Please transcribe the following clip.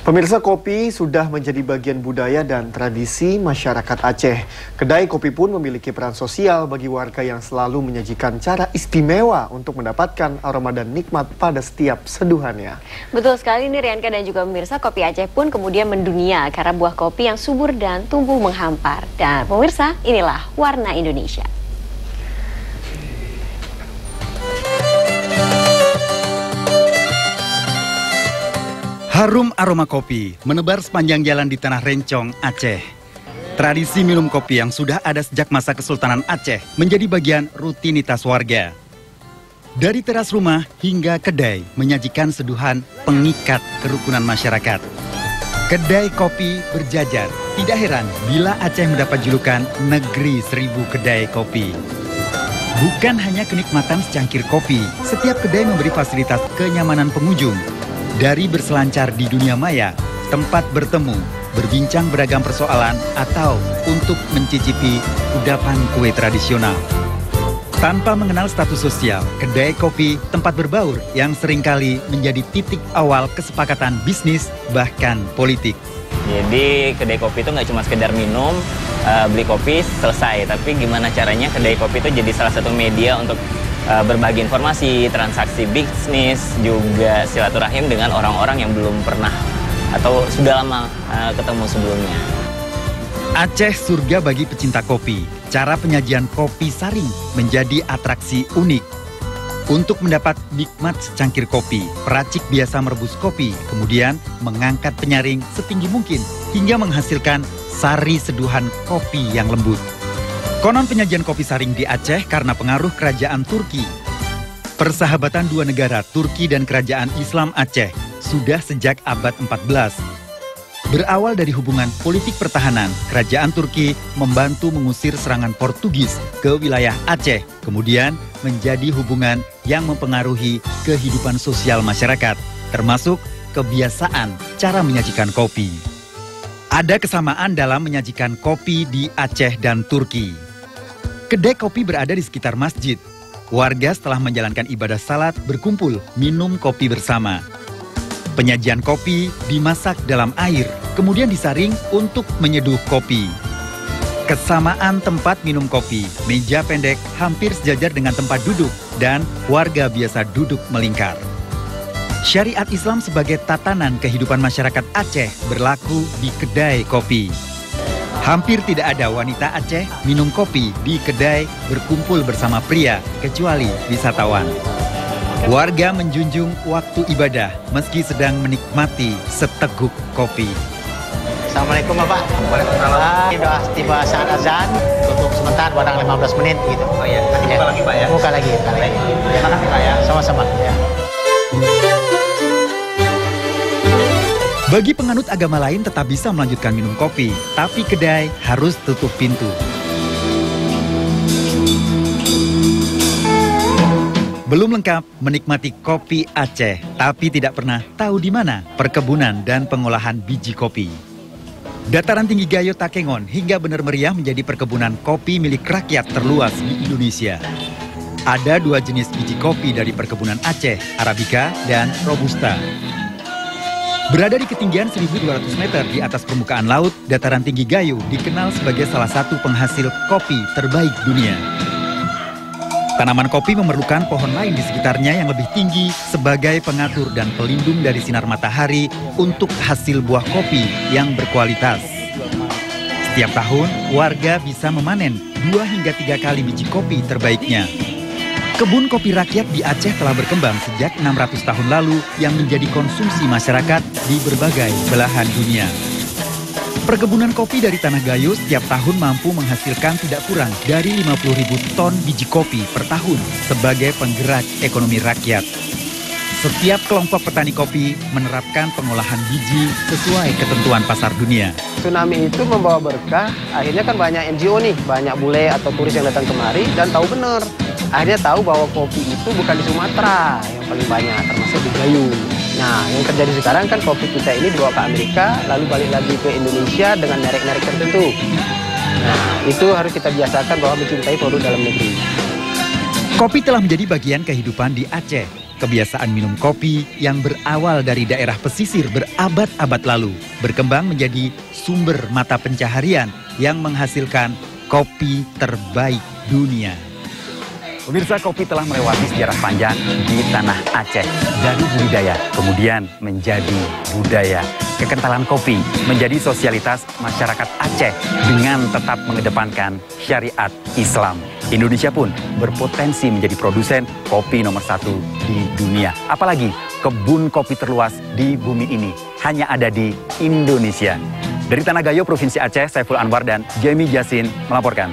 Pemirsa, kopi sudah menjadi bagian budaya dan tradisi masyarakat Aceh. Kedai kopi pun memiliki peran sosial bagi warga yang selalu menyajikan cara istimewa untuk mendapatkan aroma dan nikmat pada setiap seduhannya. Betul sekali nih Rianka dan juga pemirsa, kopi Aceh pun kemudian mendunia karena buah kopi yang subur dan tumbuh menghampar. Dan pemirsa, inilah warna Indonesia. Harum aroma kopi menebar sepanjang jalan di Tanah Rencong, Aceh. Tradisi minum kopi yang sudah ada sejak masa Kesultanan Aceh menjadi bagian rutinitas warga. Dari teras rumah hingga kedai menyajikan seduhan pengikat kerukunan masyarakat. Kedai kopi berjajar. Tidak heran bila Aceh mendapat julukan Negeri Seribu Kedai Kopi. Bukan hanya kenikmatan secangkir kopi, setiap kedai memberi fasilitas kenyamanan pengunjung. Dari berselancar di dunia maya, tempat bertemu, berbincang beragam persoalan, atau untuk mencicipi kudapan kue tradisional. Tanpa mengenal status sosial, kedai kopi tempat berbaur yang seringkali menjadi titik awal kesepakatan bisnis bahkan politik. Jadi kedai kopi itu nggak cuma sekedar minum, beli kopi selesai, tapi gimana caranya kedai kopi itu jadi salah satu media untuk berbagi informasi, transaksi bisnis, juga silaturahim dengan orang-orang yang belum pernah atau sudah lama ketemu sebelumnya. Aceh surga bagi pecinta kopi. Cara penyajian kopi saring menjadi atraksi unik. Untuk mendapat nikmat secangkir kopi, peracik biasa merebus kopi, kemudian mengangkat penyaring setinggi mungkin hingga menghasilkan sari seduhan kopi yang lembut. Konon penyajian kopi saring di Aceh karena pengaruh kerajaan Turki. Persahabatan dua negara, Turki dan kerajaan Islam Aceh, sudah sejak abad 14. Berawal dari hubungan politik pertahanan, kerajaan Turki membantu mengusir serangan Portugis ke wilayah Aceh, kemudian menjadi hubungan yang mempengaruhi kehidupan sosial masyarakat, termasuk kebiasaan cara menyajikan kopi. Ada kesamaan dalam menyajikan kopi di Aceh dan Turki. Kedai kopi berada di sekitar masjid. Warga setelah menjalankan ibadah salat berkumpul minum kopi bersama. Penyajian kopi dimasak dalam air, kemudian disaring untuk menyeduh kopi. Kesamaan tempat minum kopi, meja pendek hampir sejajar dengan tempat duduk dan warga biasa duduk melingkar. Syariat Islam sebagai tatanan kehidupan masyarakat Aceh berlaku di kedai kopi. Hampir tidak ada wanita Aceh minum kopi di kedai berkumpul bersama pria, kecuali wisatawan. Warga menjunjung waktu ibadah meski sedang menikmati seteguk kopi. Assalamualaikum Bapak. Waalaikumsalam. Sudah tiba saat azan, tutup sebentar barang 15 menit gitu. Oh iya, nanti buka lagi Pak ya? Buka lagi. Terima kasih Pak ya. Sama-sama. Ya. Bagi penganut agama lain tetap bisa melanjutkan minum kopi, tapi kedai harus tutup pintu. Belum lengkap menikmati kopi Aceh, tapi tidak pernah tahu di mana perkebunan dan pengolahan biji kopi. Dataran tinggi Gayo Takengon hingga Bener Meriah menjadi perkebunan kopi milik rakyat terluas di Indonesia. Ada dua jenis biji kopi dari perkebunan Aceh, Arabica dan Robusta. Berada di ketinggian 1.200 meter di atas permukaan laut, dataran tinggi Gayo dikenal sebagai salah satu penghasil kopi terbaik dunia. Tanaman kopi memerlukan pohon lain di sekitarnya yang lebih tinggi sebagai pengatur dan pelindung dari sinar matahari untuk hasil buah kopi yang berkualitas. Setiap tahun, warga bisa memanen 2 hingga 3 kali biji kopi terbaiknya. Kebun kopi rakyat di Aceh telah berkembang sejak 600 tahun lalu yang menjadi konsumsi masyarakat di berbagai belahan dunia. Perkebunan kopi dari Tanah Gayo setiap tahun mampu menghasilkan tidak kurang dari 50.000 ton biji kopi per tahun sebagai penggerak ekonomi rakyat. Setiap kelompok petani kopi menerapkan pengolahan biji sesuai ketentuan pasar dunia. Tsunami itu membawa berkah, akhirnya kan banyak NGO nih, banyak bule atau turis yang datang kemari dan tahu benar. Akhirnya tahu bahwa kopi itu bukan di Sumatera yang paling banyak, termasuk di Gayo. Nah, yang terjadi sekarang kan kopi kita ini dibawa ke Amerika, lalu balik lagi ke Indonesia dengan merek-merek tertentu. Nah, itu harus kita biasakan bahwa mencintai produk dalam negeri. Kopi telah menjadi bagian kehidupan di Aceh. Kebiasaan minum kopi yang berawal dari daerah pesisir berabad-abad lalu berkembang menjadi sumber mata pencaharian yang menghasilkan kopi terbaik dunia. Pemirsa, kopi telah melewati sejarah panjang di tanah Aceh. Dari budidaya, kemudian menjadi budaya. Kekentalan kopi menjadi sosialitas masyarakat Aceh dengan tetap mengedepankan syariat Islam. Indonesia pun berpotensi menjadi produsen kopi nomor 1 di dunia. Apalagi kebun kopi terluas di bumi ini hanya ada di Indonesia. Dari Tanah Gayo, Provinsi Aceh, Saiful Anwar dan Jamie Jasin melaporkan.